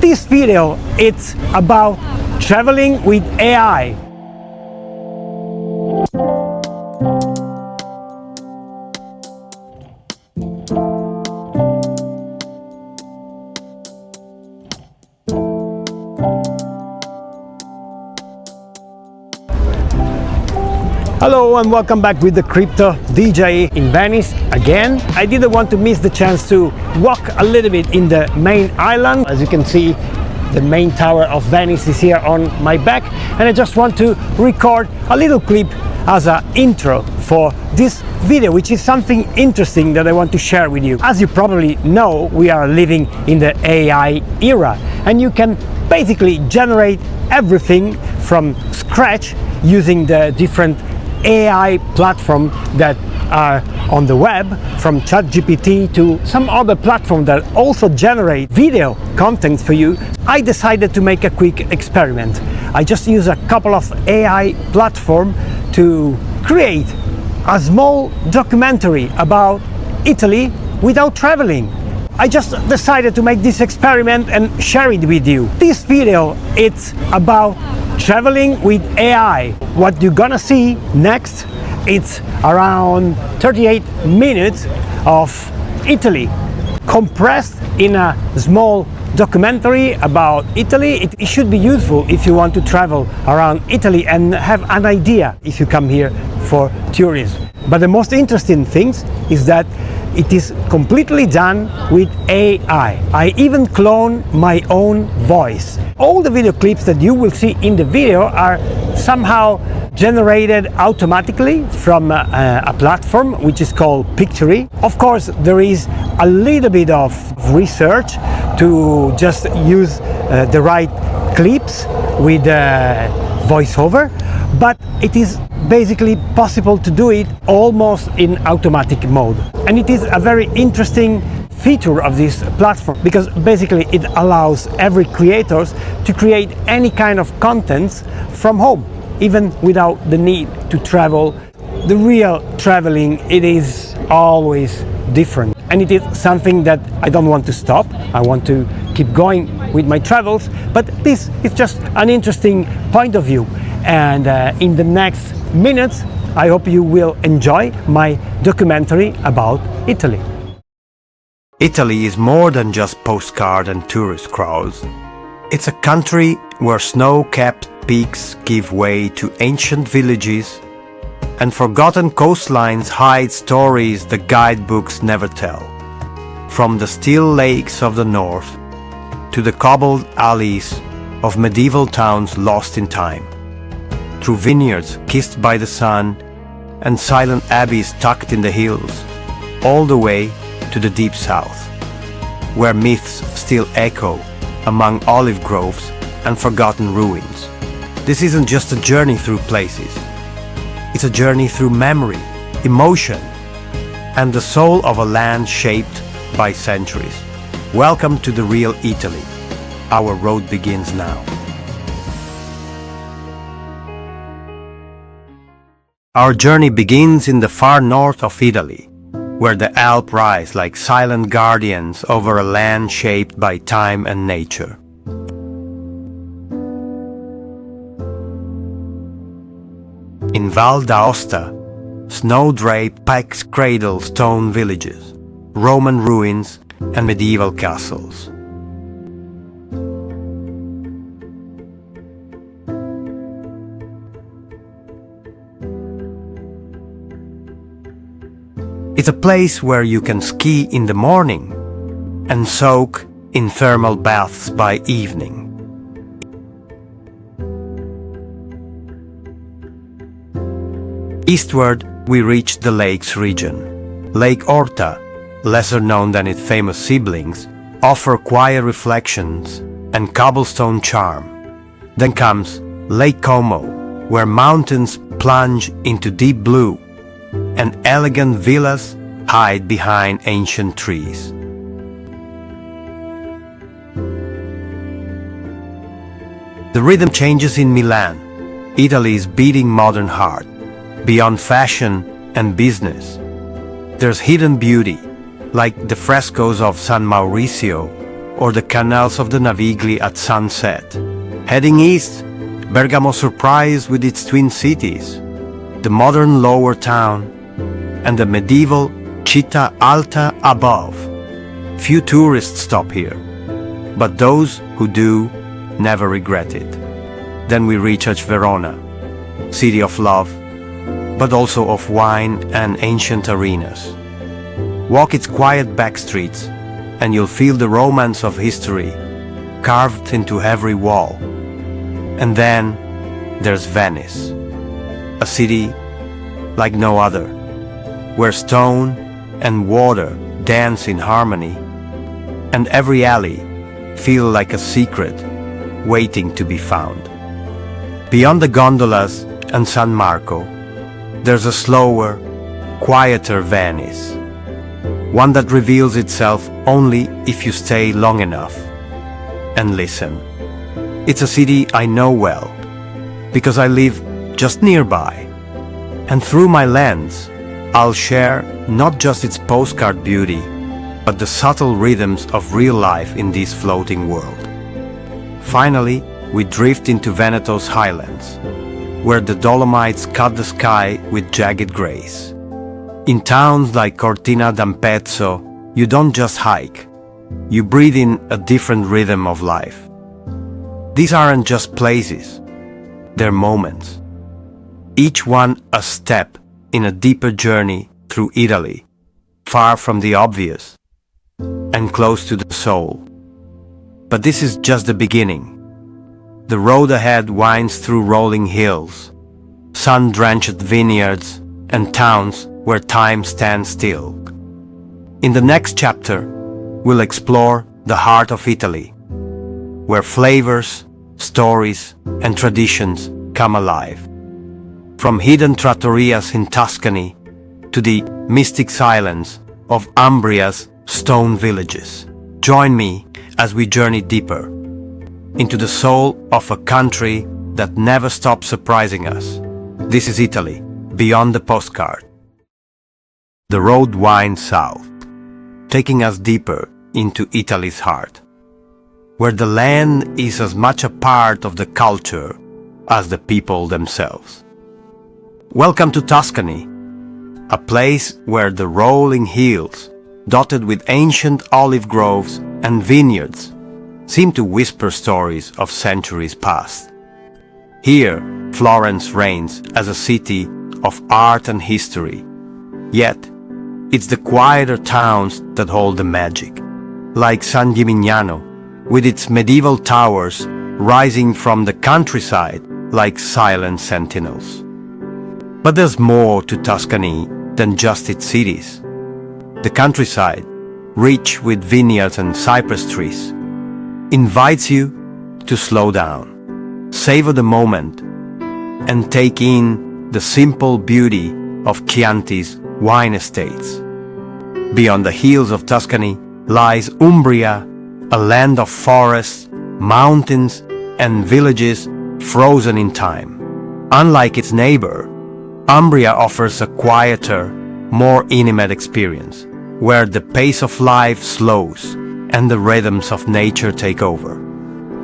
This video, it's about traveling with AI. Hello and welcome back with the CryptoDJ in Venice again. I didn't want to miss the chance to walk a little bit in the main island. As you can see, the main tower of Venice is here on my back, and I just want to record a little clip as an intro for this video, which is something interesting that I want to share with you. As you probably know, we are living in the AI era, and you can basically generate everything from scratch using the different AI platform that are on the web, from ChatGPT to some other platform that also generate video content for you. I decided to make a quick experiment. I just use a couple of AI platform to create a small documentary about Italy without traveling. I just decided to make this experiment and share it with you. This video, it's about traveling with AI. What you're gonna see next, it's around 38 minutes of Italy, compressed in a small documentary about Italy. It should be useful if you want to travel around Italy and have an idea if you come here for tourism. But the most interesting thing is that it is completely done with AI. I even clone my own voice. All the video clips that you will see in the video are somehow generated automatically from a platform which is called Pictory. Of course, there is a little bit of research to just use the right clips with voiceover, but it is basically possible to do it almost in automatic mode. And it is a very interesting feature of this platform because basically it allows every creators to create any kind of contents from home, even without the need to travel. The real traveling, it is always different, and it is something that I don't want to stop. I want to keep going with my travels, but this is just an interesting point of view. And in the next minutes, I hope you will enjoy my documentary about Italy. Italy is more than just postcard and tourist crowds. It's a country where snow-capped peaks give way to ancient villages, and forgotten coastlines hide stories the guidebooks never tell. From the still lakes of the north to the cobbled alleys of medieval towns lost in time, through vineyards kissed by the sun and silent abbeys tucked in the hills, all the way to the deep south, where myths still echo among olive groves and forgotten ruins. This isn't just a journey through places. It's a journey through memory, emotion, and the soul of a land shaped by centuries. Welcome to the real Italy. Our road begins now. Our journey begins in the far north of Italy, where the Alps rise like silent guardians over a land shaped by time and nature. In Val d'Aosta, snow-draped pikes cradle stone villages, Roman ruins, and medieval castles. It's a place where you can ski in the morning and soak in thermal baths by evening. Eastward, we reach the lakes region. Lake Orta, lesser known than its famous siblings, offer quiet reflections and cobblestone charm. Then comes Lake Como, where mountains plunge into deep blue and elegant villas hide behind ancient trees. The rhythm changes in Milan, Italy's beating modern heart. Beyond fashion and business, there's hidden beauty, like the frescoes of San Mauricio or the canals of the Navigli at sunset. Heading east, Bergamo surprised with its twin cities, the modern lower town and the medieval Città Alta above. Few tourists stop here, but those who do never regret it. Then we reach Verona, city of love, but also of wine and ancient arenas. Walk its quiet back streets and you'll feel the romance of history carved into every wall. And then there's Venice, a city like no other, where stone and water dance in harmony, and every alley feels like a secret waiting to be found. Beyond the gondolas and San Marco, there's a slower, quieter Venice, one that reveals itself only if you stay long enough and listen. It's a city I know well, because I live just nearby, and through my lens, I'll share not just its postcard beauty, but the subtle rhythms of real life in this floating world. Finally, we drift into Veneto's highlands, where the Dolomites cut the sky with jagged grace. In towns like Cortina d'Ampezzo, you don't just hike, you breathe in a different rhythm of life. These aren't just places, they're moments. Each one a step in a deeper journey through Italy, far from the obvious and close to the soul. But this is just the beginning. The road ahead winds through rolling hills, sun-drenched vineyards, and towns where time stands still. In the next chapter, we'll explore the heart of Italy, where flavors, stories, and traditions come alive. From hidden trattorias in Tuscany to the mystic silence of Umbria's stone villages. Join me as we journey deeper into the soul of a country that never stops surprising us. This is Italy, beyond the postcard. The road winds south, taking us deeper into Italy's heart, where the land is as much a part of the culture as the people themselves. Welcome to Tuscany, a place where the rolling hills, dotted with ancient olive groves and vineyards, seem to whisper stories of centuries past. Here, Florence reigns as a city of art and history, yet it's the quieter towns that hold the magic, like San Gimignano, with its medieval towers rising from the countryside like silent sentinels. But there's more to Tuscany than just its cities. The countryside, rich with vineyards and cypress trees, invites you to slow down, savor the moment, and take in the simple beauty of Chianti's wine estates. Beyond the hills of Tuscany lies Umbria, a land of forests, mountains, and villages frozen in time. Unlike its neighbor, Umbria offers a quieter, more intimate experience, where the pace of life slows and the rhythms of nature take over.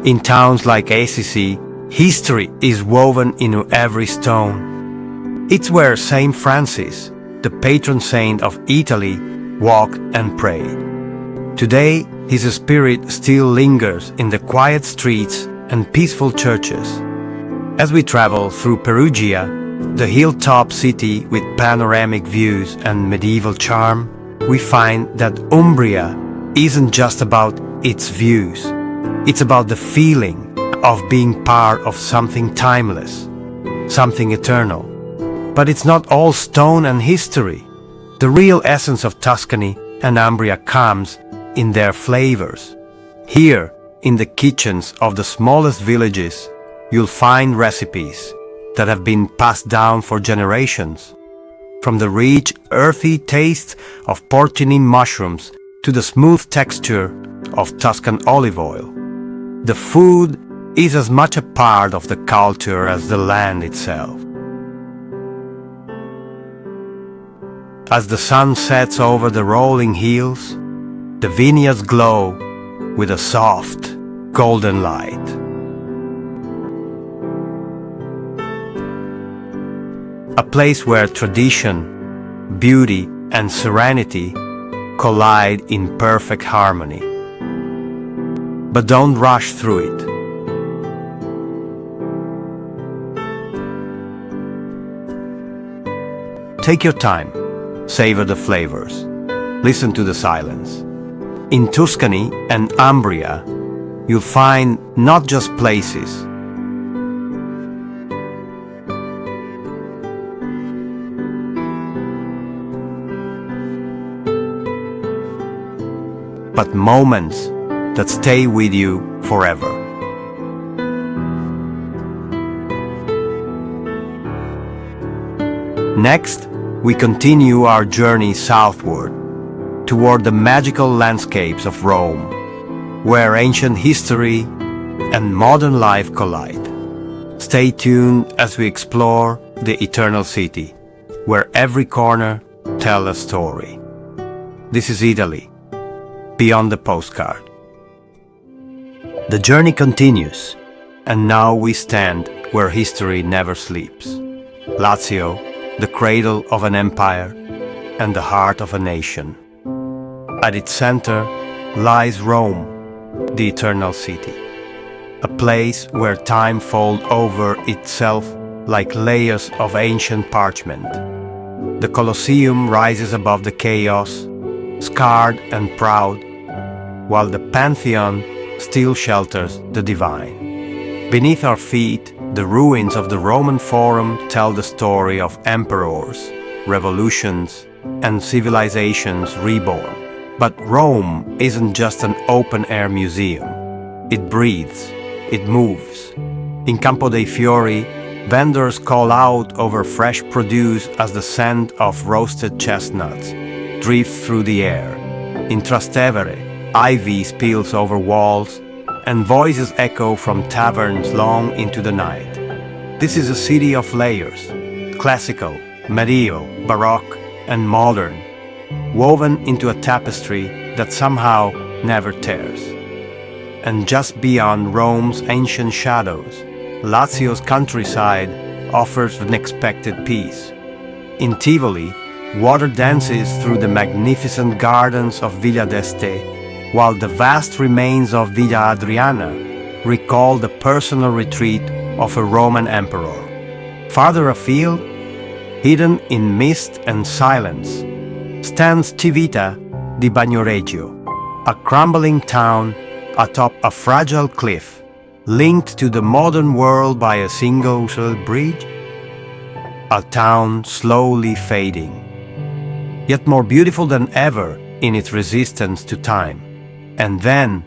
In towns like Assisi, history is woven into every stone. It's where Saint Francis, the patron saint of Italy, walked and prayed. Today, his spirit still lingers in the quiet streets and peaceful churches. As we travel through Perugia, the hilltop city with panoramic views and medieval charm, we find that Umbria isn't just about its views. It's about the feeling of being part of something timeless, something eternal. But it's not all stone and history. The real essence of Tuscany and Umbria comes in their flavors. Here, in the kitchens of the smallest villages, you'll find recipes that have been passed down for generations. From the rich, earthy taste of porcini mushrooms to the smooth texture of Tuscan olive oil, the food is as much a part of the culture as the land itself. As the sun sets over the rolling hills, the vineyards glow with a soft, golden light. A place where tradition, beauty, and serenity collide in perfect harmony. But don't rush through it. Take your time, savor the flavors, listen to the silence. In Tuscany and Umbria, you'll find not just places, but moments that stay with you forever. Next, we continue our journey southward, toward the magical landscapes of Rome, where ancient history and modern life collide. Stay tuned as we explore the Eternal City, where every corner tells a story. This is Italy, beyond the postcard. The journey continues, and now we stand where history never sleeps. Lazio, the cradle of an empire and the heart of a nation. At its center lies Rome, the Eternal City, a place where time folds over itself like layers of ancient parchment. The Colosseum rises above the chaos, scarred and proud, while the Pantheon still shelters the divine. Beneath our feet, the ruins of the Roman Forum tell the story of emperors, revolutions, and civilizations reborn. But Rome isn't just an open-air museum. It breathes, it moves. In Campo dei Fiori, vendors call out over fresh produce as the scent of roasted chestnuts drifts through the air. In Trastevere, ivy spills over walls, and voices echo from taverns long into the night. This is a city of layers, classical, medieval, baroque, and modern, woven into a tapestry that somehow never tears. And just beyond Rome's ancient shadows, Lazio's countryside offers unexpected peace. In Tivoli, water dances through the magnificent gardens of Villa d'Este, while the vast remains of Villa Adriana recall the personal retreat of a Roman emperor. Farther afield, hidden in mist and silence, stands Civita di Bagnoregio, a crumbling town atop a fragile cliff, linked to the modern world by a single bridge. A town slowly fading, yet more beautiful than ever in its resistance to time. And then,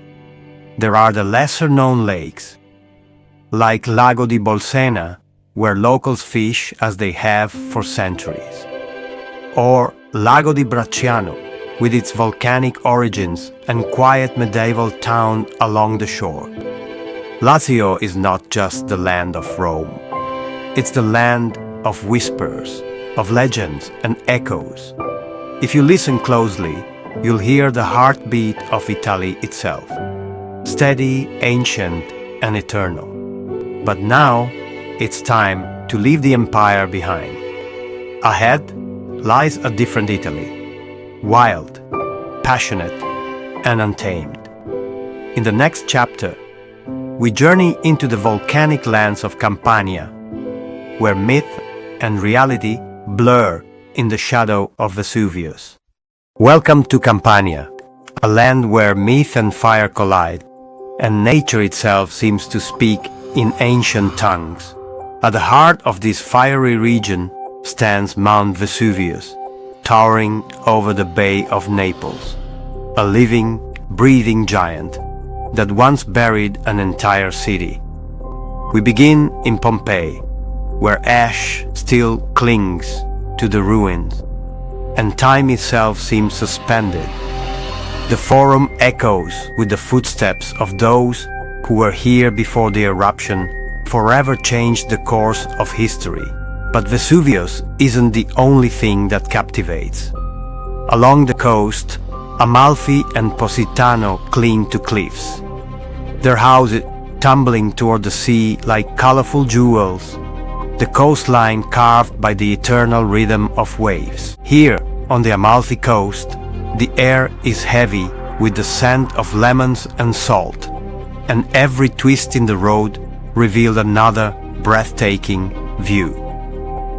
there are the lesser-known lakes, like Lago di Bolsena, where locals fish as they have for centuries, or Lago di Bracciano, with its volcanic origins and quiet medieval town along the shore. Lazio is not just the land of Rome. It's the land of whispers, of legends and echoes. If you listen closely, you'll hear the heartbeat of Italy itself, steady, ancient, and eternal. But now, it's time to leave the empire behind. Ahead lies a different Italy, wild, passionate, and untamed. In the next chapter, we journey into the volcanic lands of Campania, where myth and reality blur in the shadow of Vesuvius. Welcome to Campania, a land where myth and fire collide, and nature itself seems to speak in ancient tongues. At the heart of this fiery region stands Mount Vesuvius, towering over the Bay of Naples, a living, breathing giant that once buried an entire city. We begin in Pompeii, where ash still clings to the ruins, and time itself seems suspended. The Forum echoes with the footsteps of those who were here before the eruption forever changed the course of history. But Vesuvius isn't the only thing that captivates. Along the coast, Amalfi and Positano cling to cliffs, their houses tumbling toward the sea like colorful jewels, the coastline carved by the eternal rhythm of waves. Here, on the Amalfi coast, the air is heavy with the scent of lemons and salt, and every twist in the road revealed another breathtaking view.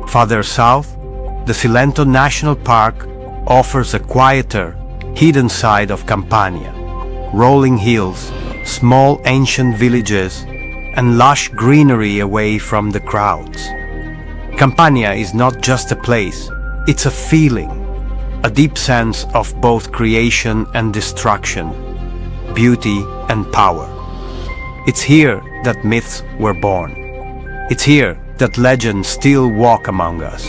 Farther south, the Cilento National Park offers a quieter, hidden side of Campania. Rolling hills, small ancient villages, and lush greenery away from the crowds. Campania is not just a place, it's a feeling, a deep sense of both creation and destruction, beauty and power. It's here that myths were born. It's here that legends still walk among us.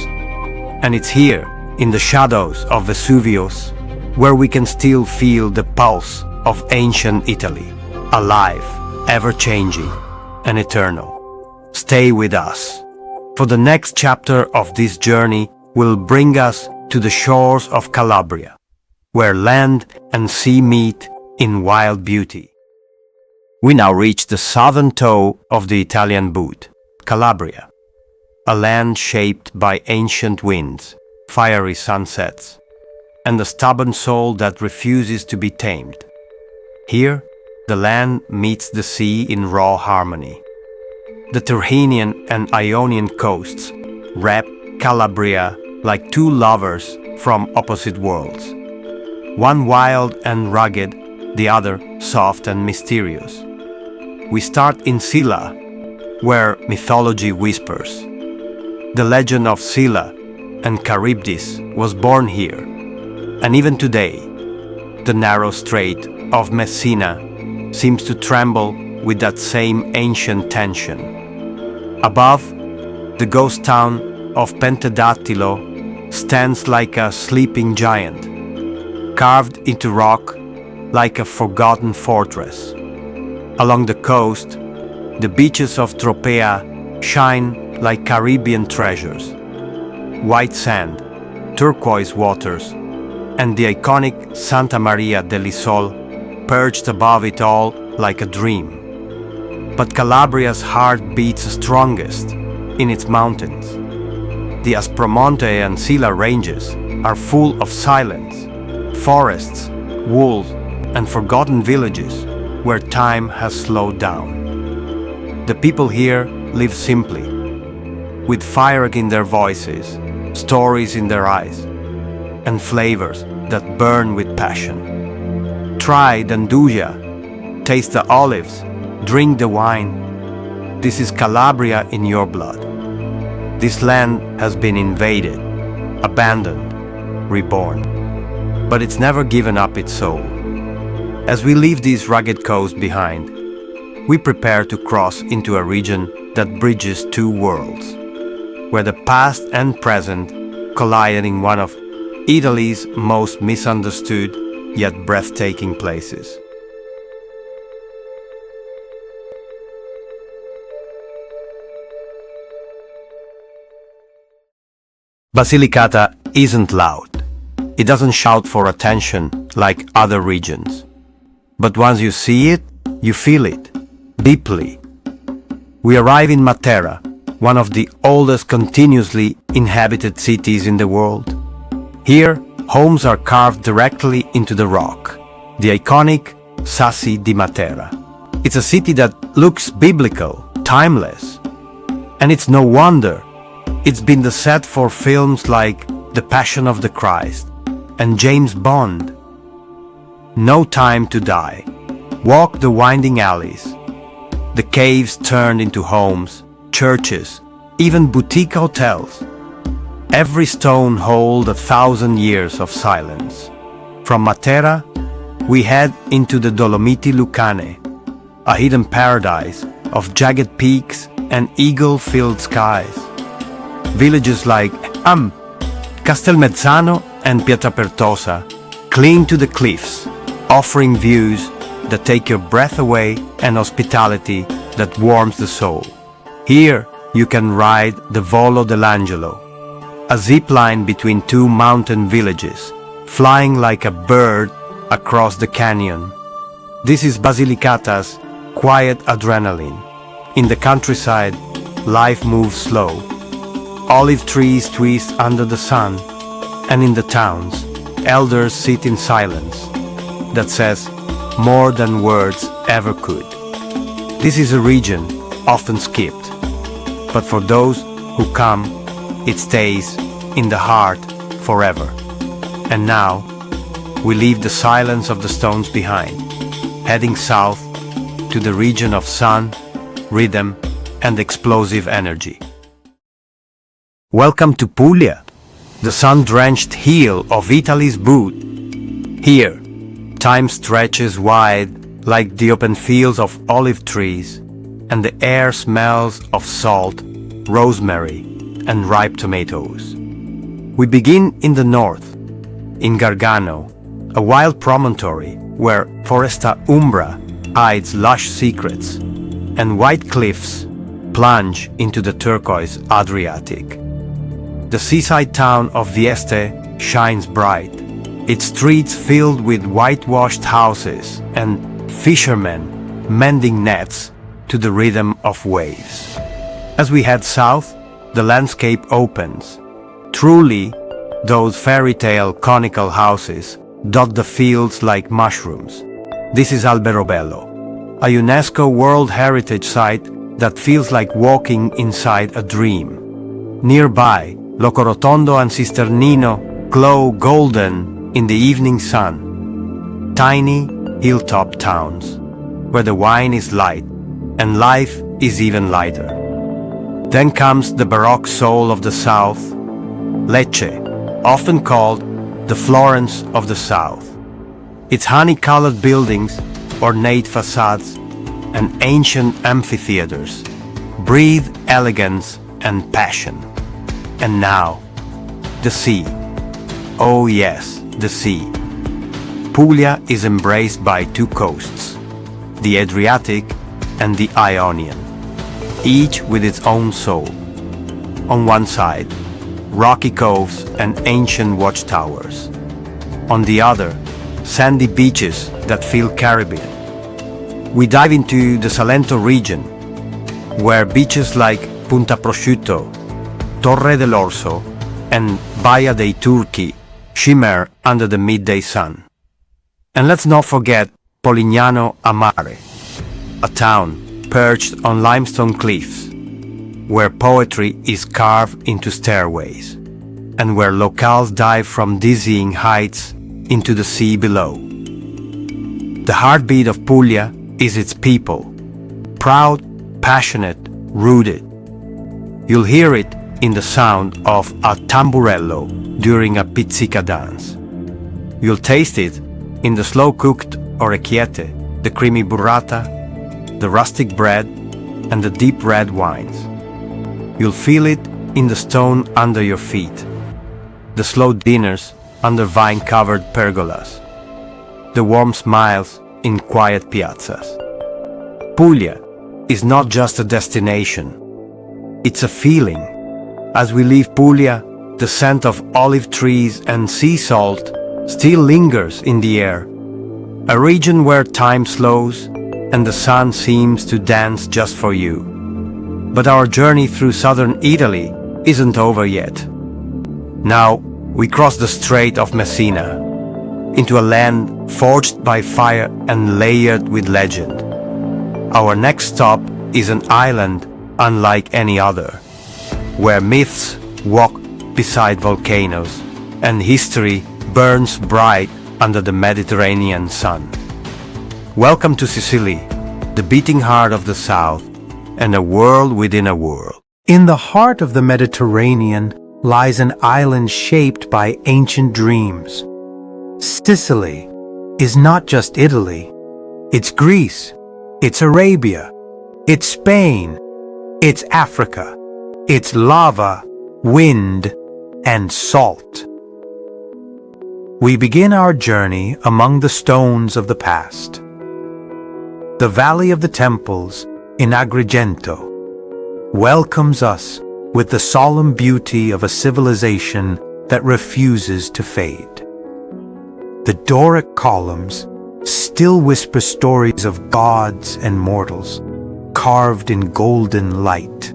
And it's here, in the shadows of Vesuvius, where we can still feel the pulse of ancient Italy, alive, ever-changing, and eternal. Stay with us, for the next chapter of this journey will bring us to the shores of Calabria, where land and sea meet in wild beauty. We now reach the southern toe of the Italian boot, Calabria, a land shaped by ancient winds, fiery sunsets, and a stubborn soul that refuses to be tamed. Here, the land meets the sea in raw harmony. The Tyrrhenian and Ionian coasts wrap Calabria like two lovers from opposite worlds, one wild and rugged, the other soft and mysterious. We start in Silla, where mythology whispers. The legend of Scylla and Charybdis was born here, and even today, the narrow strait of Messina seems to tremble with that same ancient tension. Above, the ghost town of Pentedattilo stands like a sleeping giant, carved into rock like a forgotten fortress. Along the coast, the beaches of Tropea shine like Caribbean treasures. White sand, turquoise waters, and the iconic Santa Maria dell'Isole perched above it all like a dream. But Calabria's heart beats strongest in its mountains. The Aspromonte and Silla ranges are full of silence, forests, wolves, and forgotten villages where time has slowed down. The people here live simply, with fire in their voices, stories in their eyes, and flavors that burn with passion. Try d'Anduja, taste the olives, drink the wine. This is Calabria in your blood. This land has been invaded, abandoned, reborn, but it's never given up its soul. As we leave this rugged coast behind, we prepare to cross into a region that bridges two worlds, where the past and present collide in one of Italy's most misunderstood yet breathtaking places. Basilicata isn't loud. It doesn't shout for attention like other regions. But once you see it, you feel it, deeply. We arrive in Matera, one of the oldest continuously inhabited cities in the world. Here, homes are carved directly into the rock, the iconic Sassi di Matera. It's a city that looks biblical, timeless. And it's no wonder. It's been the set for films like The Passion of the Christ and James Bond. No time to die. Walk the winding alleys. The caves turned into homes, churches, even boutique hotels. Every stone holds 1,000 years of silence. From Matera, we head into the Dolomiti Lucane, a hidden paradise of jagged peaks and eagle-filled skies. Villages like Castelmezzano and Pietrapertosa cling to the cliffs, offering views that take your breath away and hospitality that warms the soul. Here, you can ride the Volo dell'Angelo, a zip line between two mountain villages, flying like a bird across the canyon. This is Basilicata's quiet adrenaline. In the countryside, life moves slow. Olive trees twist under the sun, and in the towns, elders sit in silence that says more than words ever could. This is a region often skipped, but for those who come, it stays in the heart forever. And now, we leave the silence of the stones behind, heading south to the region of sun, rhythm, and explosive energy. Welcome to Puglia, the sun-drenched heel of Italy's boot. Here, time stretches wide like the open fields of olive trees, and the air smells of salt, rosemary, and ripe tomatoes. We begin in the north, in Gargano, a wild promontory where Foresta Umbra hides lush secrets, and white cliffs plunge into the turquoise Adriatic. The seaside town of Vieste shines bright, its streets filled with whitewashed houses and fishermen mending nets to the rhythm of waves. As we head south, the landscape opens. Truly, those fairy tale conical houses dot the fields like mushrooms. This is Alberobello, a UNESCO World Heritage Site that feels like walking inside a dream. Nearby, Locorotondo and Cisternino glow golden in the evening sun. Tiny hilltop towns, where the wine is light and life is even lighter. Then comes the Baroque soul of the South, Lecce, often called the Florence of the South. Its honey-colored buildings, ornate facades, and ancient amphitheaters breathe elegance and passion. And now, the sea. Oh yes, the sea. Puglia is embraced by two coasts, the Adriatic and the Ionian, each with its own soul. On one side, rocky coves and ancient watchtowers. On the other, sandy beaches that feel Caribbean. We dive into the Salento region, where beaches like Punta Prosciutto, Torre dell'Orso, and Baia dei Turchi shimmer under the midday sun. And let's not forget Polignano a Mare, a town perched on limestone cliffs, where poetry is carved into stairways, and where locals dive from dizzying heights into the sea below. The heartbeat of Puglia is its people, proud, passionate, rooted. You'll hear it in the sound of a tamburello during a pizzica dance. You'll taste it in the slow-cooked orecchiette, the creamy burrata, the rustic bread, and the deep red wines. You'll feel it in the stone under your feet, the slow dinners under vine-covered pergolas, the warm smiles in quiet piazzas. Puglia is not just a destination, it's a feeling. As we leave Puglia, the scent of olive trees and sea salt still lingers in the air, a region where time slows and the sun seems to dance just for you. But our journey through southern Italy isn't over yet. Now, we cross the Strait of Messina, into a land forged by fire and layered with legend. Our next stop is an island unlike any other, where myths walk beside volcanoes and history burns bright under the Mediterranean sun. Welcome to Sicily, the beating heart of the South, and a world within a world. In the heart of the Mediterranean lies an island shaped by ancient dreams. Sicily is not just Italy, it's Greece, it's Arabia, it's Spain, it's Africa, it's lava, wind, and salt. We begin our journey among the stones of the past. The Valley of the Temples in Agrigento welcomes us with the solemn beauty of a civilization that refuses to fade. The Doric columns still whisper stories of gods and mortals, carved in golden light.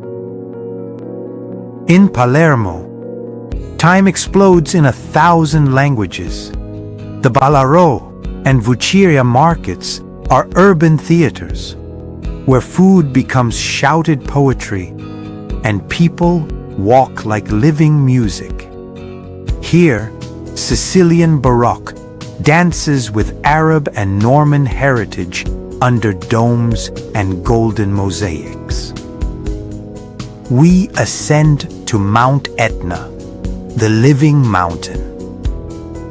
In Palermo, time explodes in 1,000 languages. The Ballarò and Vucciria markets are urban theaters, where food becomes shouted poetry and people walk like living music. Here, Sicilian Baroque dances with Arab and Norman heritage under domes and golden mosaics. We ascend to Mount Etna, the living mountain.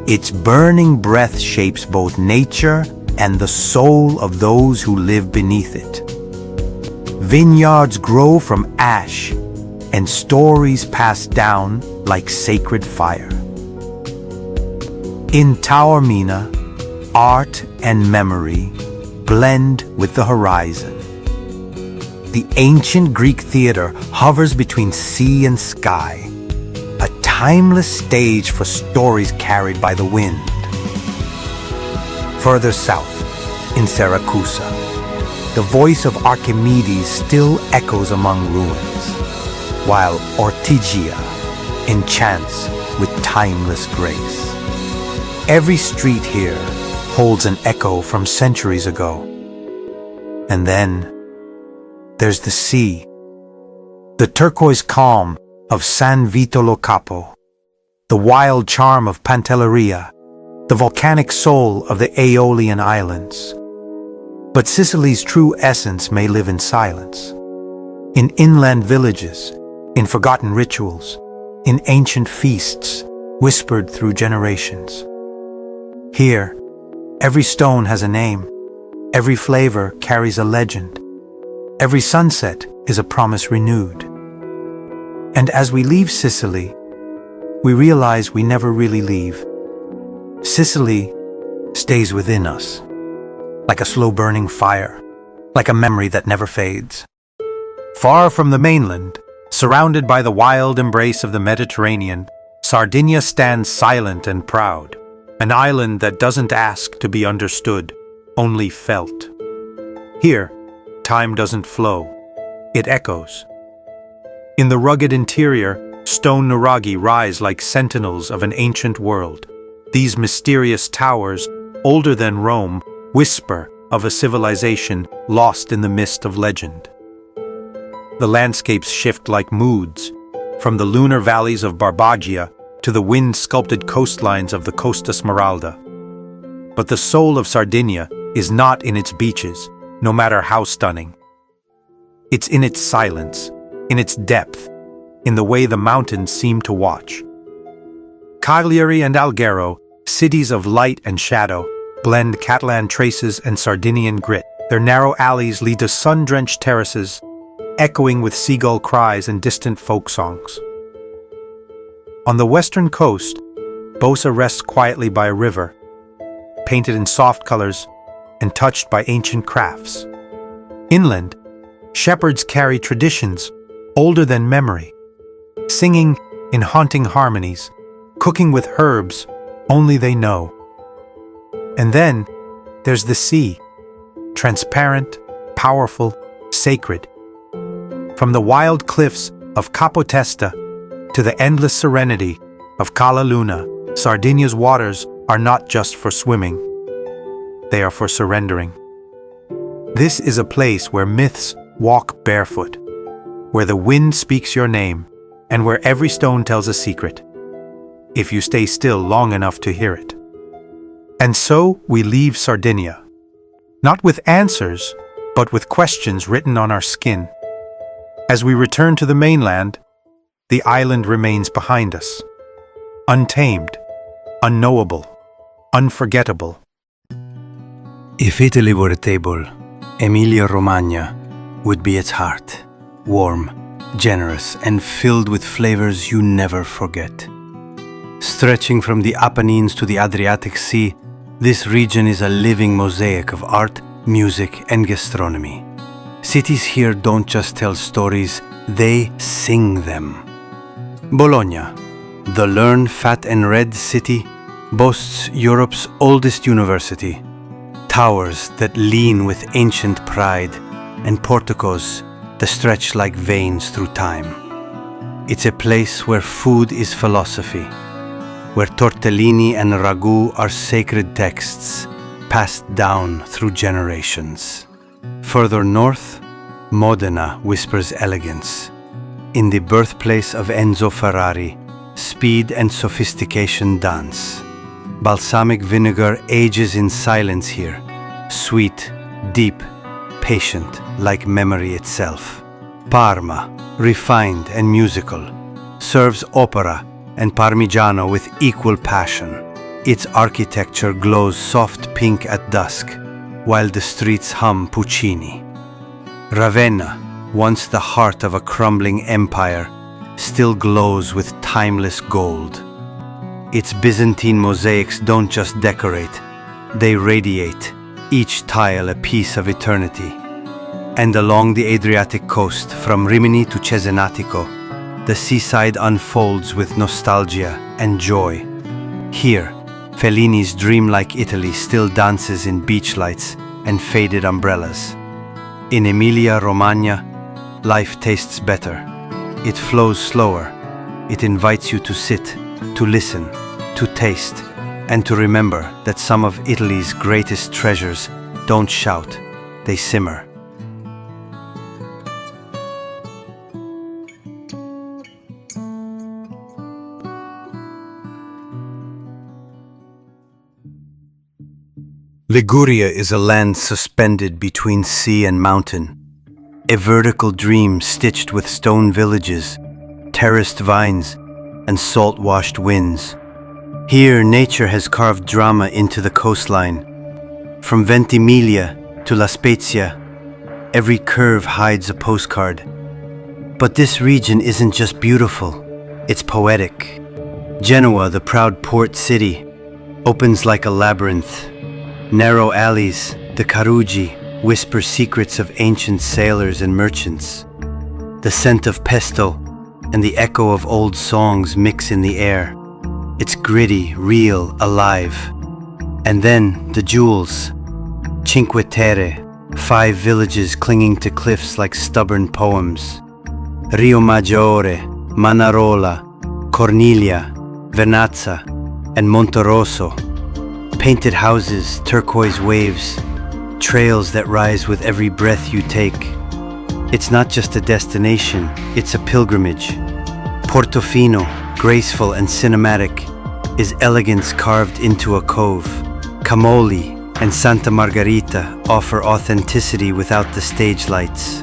Its burning breath shapes both nature and the soul of those who live beneath it. Vineyards grow from ash, and stories pass down like sacred fire. In Taormina, art and memory blend with the horizon. The ancient Greek theater hovers between sea and sky, a timeless stage for stories carried by the wind. Further south, in Siracusa, the voice of Archimedes still echoes among ruins, while Ortigia enchants with timeless grace. Every street here holds an echo from centuries ago. And then there's the sea, the turquoise calm of San Vito lo Capo, the wild charm of Pantelleria, the volcanic soul of the Aeolian Islands. But Sicily's true essence may live in silence, in inland villages, in forgotten rituals, in ancient feasts whispered through generations. Here, every stone has a name, every flavor carries a legend, every sunset is a promise renewed. And as we leave Sicily, we realize we never really leave. Sicily stays within us, like a slow-burning fire, like a memory that never fades. Far from the mainland, surrounded by the wild embrace of the Mediterranean, Sardinia stands silent and proud, an island that doesn't ask to be understood, only felt. Here, time doesn't flow, it echoes. In the rugged interior, stone nuraghi rise like sentinels of an ancient world. These mysterious towers, older than Rome, whisper of a civilization lost in the mist of legend. The landscapes shift like moods, from the lunar valleys of Barbagia to the wind-sculpted coastlines of the Costa Smeralda. But the soul of Sardinia is not in its beaches, no matter how stunning. It's in its silence, in its depth, in the way the mountains seem to watch. Cagliari and Alghero, cities of light and shadow, blend Catalan traces and Sardinian grit. Their narrow alleys lead to sun-drenched terraces, echoing with seagull cries and distant folk songs. On the western coast, Bosa rests quietly by a river, painted in soft colors and touched by ancient crafts. Inland, shepherds carry traditions older than memory, singing in haunting harmonies, cooking with herbs only they know. And then there's the sea, transparent, powerful, sacred. From the wild cliffs of Capo Testa to the endless serenity of Cala Luna, Sardinia's waters are not just for swimming. They are for surrendering. This is a place where myths walk barefoot, where the wind speaks your name, and where every stone tells a secret, if you stay still long enough to hear it. And so we leave Sardinia, not with answers, but with questions written on our skin. As we return to the mainland, the island remains behind us, untamed, unknowable, unforgettable. If Italy were a table, Emilia-Romagna would be its heart, warm, generous, and filled with flavors you never forget. Stretching from the Apennines to the Adriatic Sea, this region is a living mosaic of art, music, and gastronomy. Cities here don't just tell stories, they sing them. Bologna, the learned, fat, and red city, boasts Europe's oldest university, towers that lean with ancient pride, and porticos that stretch like veins through time. It's a place where food is philosophy, where tortellini and ragu are sacred texts passed down through generations. Further north, Modena whispers elegance. In the birthplace of Enzo Ferrari, speed and sophistication dance. Balsamic vinegar ages in silence here, sweet, deep, patient, like memory itself. Parma, refined and musical, serves opera and Parmigiano with equal passion. Its architecture glows soft pink at dusk, while the streets hum Puccini. Ravenna, once the heart of a crumbling empire, still glows with timeless gold. Its Byzantine mosaics don't just decorate, they radiate, each tile a piece of eternity. And along the Adriatic coast, from Rimini to Cesenatico, the seaside unfolds with nostalgia and joy. Here, Fellini's dreamlike Italy still dances in beach lights and faded umbrellas. In Emilia-Romagna, life tastes better. It flows slower. It invites you to sit, to listen, to taste, and to remember that some of Italy's greatest treasures don't shout, they simmer. Liguria is a land suspended between sea and mountain, a vertical dream stitched with stone villages, terraced vines, and salt-washed winds. Here, nature has carved drama into the coastline. From Ventimiglia to La Spezia, every curve hides a postcard. But this region isn't just beautiful, it's poetic. Genoa, the proud port city, opens like a labyrinth. Narrow alleys, the Carugi, whisper secrets of ancient sailors and merchants. The scent of pesto and the echo of old songs mix in the air. It's gritty, real, alive. And then the jewels. Cinque Terre, 5 villages clinging to cliffs like stubborn poems. Rio Maggiore, Manarola, Corniglia, Vernazza, and Monterosso. Painted houses, turquoise waves, trails that rise with every breath you take. It's not just a destination, it's a pilgrimage. Portofino, graceful and cinematic, is elegance carved into a cove. Camoli and Santa Margherita offer authenticity without the stage lights.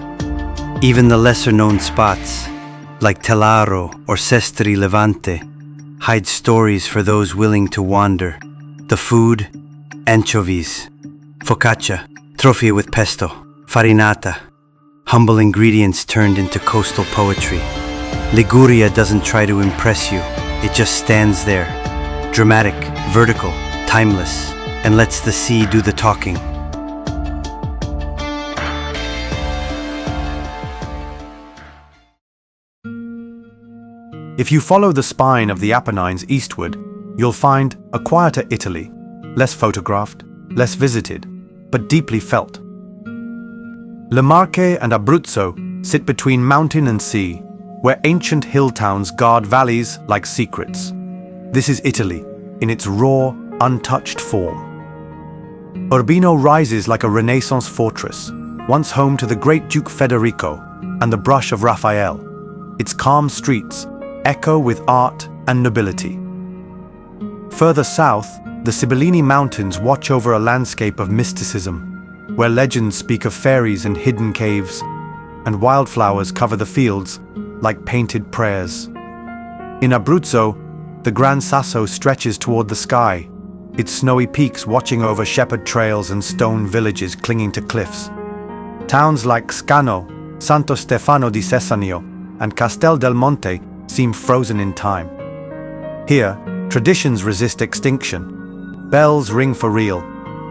Even the lesser-known spots, like Telaro or Sestri Levante, hide stories for those willing to wander. The food, anchovies, focaccia, trofie with pesto, farinata, humble ingredients turned into coastal poetry. Liguria doesn't try to impress you, it just stands there, dramatic, vertical, timeless, and lets the sea do the talking. If you follow the spine of the Apennines eastward, you'll find a quieter Italy, less photographed, less visited, but deeply felt. Le Marche and Abruzzo sit between mountain and sea, where ancient hill towns guard valleys like secrets. This is Italy, in its raw, untouched form. Urbino rises like a Renaissance fortress, once home to the great Duke Federico and the brush of Raphael. Its calm streets echo with art and nobility. Further south, the Sibillini Mountains watch over a landscape of mysticism, where legends speak of fairies and hidden caves, and wildflowers cover the fields like painted prayers. In Abruzzo, the Gran Sasso stretches toward the sky, its snowy peaks watching over shepherd trails and stone villages clinging to cliffs. Towns like Scano, Santo Stefano di Sessanio, and Castel del Monte seem frozen in time. Here, traditions resist extinction. Bells ring for real,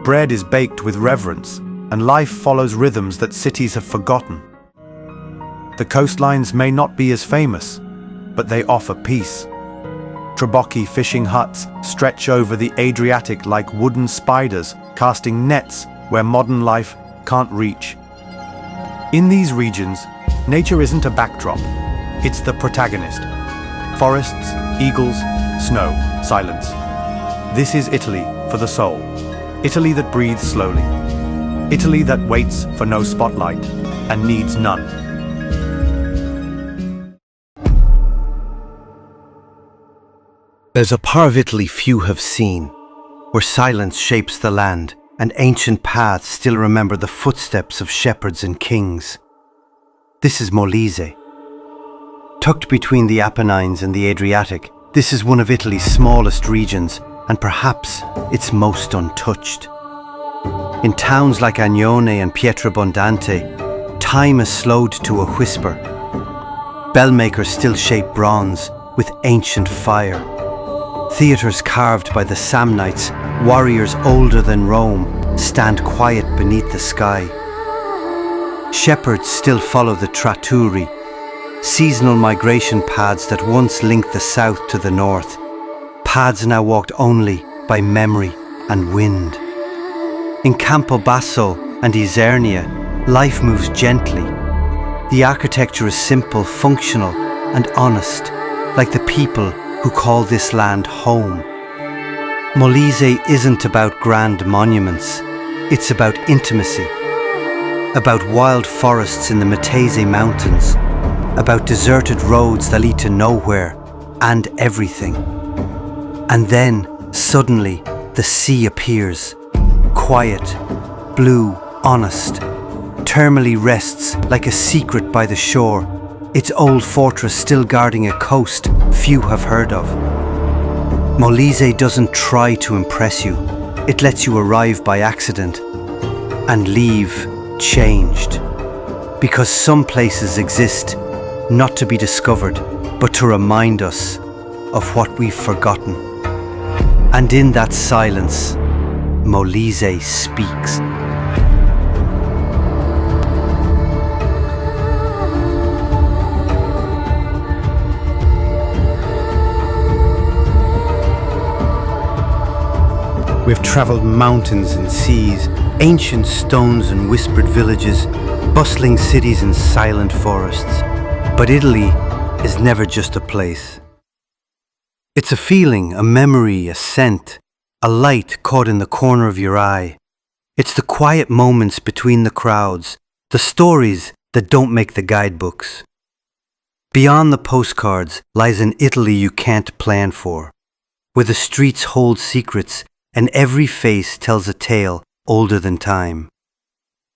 bread is baked with reverence, and life follows rhythms that cities have forgotten. The coastlines may not be as famous, but they offer peace. trabocchi fishing huts stretch over the Adriatic like wooden spiders, casting nets where modern life can't reach. In these regions, nature isn't a backdrop, it's the protagonist. Forests, eagles, snow, silence. This is Italy for the soul. Italy that breathes slowly. Italy that waits for no spotlight and needs none. There's a part of Italy few have seen, where silence shapes the land and ancient paths still remember the footsteps of shepherds and kings. This is Molise. Tucked between the Apennines and the Adriatic, this is one of Italy's smallest regions and perhaps its most untouched. In towns like Agnone and Pietrabondante, time has slowed to a whisper. Bellmakers still shape bronze with ancient fire. Theatres carved by the Samnites, warriors older than Rome, stand quiet beneath the sky. Shepherds still follow the Tratturi, seasonal migration paths that once linked the south to the north, paths now walked only by memory and wind. In Campobasso and Isernia, life moves gently. The architecture is simple, functional, and honest, like the people who call this land home. Molise isn't about grand monuments, it's about intimacy, about wild forests in the Matese Mountains, about deserted roads that lead to nowhere and everything. And then, suddenly, the sea appears, quiet, blue, honest. Termoli rests like a secret by the shore, its old fortress still guarding a coast few have heard of. Molise doesn't try to impress you. It lets you arrive by accident and leave changed. Because some places exist not to be discovered, but to remind us of what we've forgotten. And in that silence, Molise speaks. We've travelled mountains and seas, ancient stones and whispered villages, bustling cities and silent forests. But Italy is never just a place. It's a feeling, a memory, a scent, a light caught in the corner of your eye. It's the quiet moments between the crowds, the stories that don't make the guidebooks. Beyond the postcards lies an Italy you can't plan for, where the streets hold secrets and every face tells a tale older than time.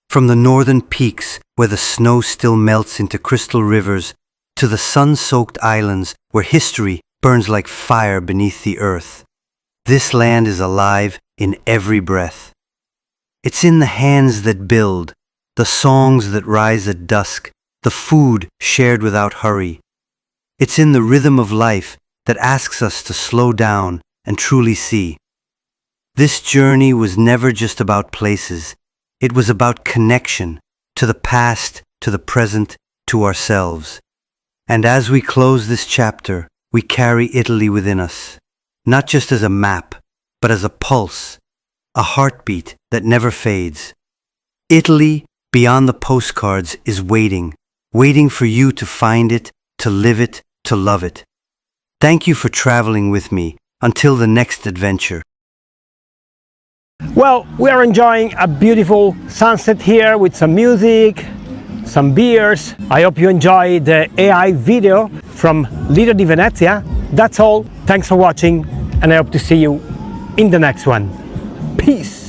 From the northern peaks where the snow still melts into crystal rivers to the sun-soaked islands where history burns like fire beneath the earth, this land is alive in every breath. It's in the hands that build, the songs that rise at dusk, the food shared without hurry. It's in the rhythm of life that asks us to slow down and truly see. This journey was never just about places. It was about connection to the past, to the present, to ourselves. And as we close this chapter, we carry Italy within us, not just as a map, but as a pulse, a heartbeat that never fades. Italy, beyond the postcards, is waiting for you to find it, to live it, to love it. Thank you for traveling with me. Until the next adventure. Well, we are enjoying a beautiful sunset here with some music, some beers. I hope you enjoy the AI video from Lido di Venezia. That's all. Thanks for watching, and I hope to see you in the next one. Peace.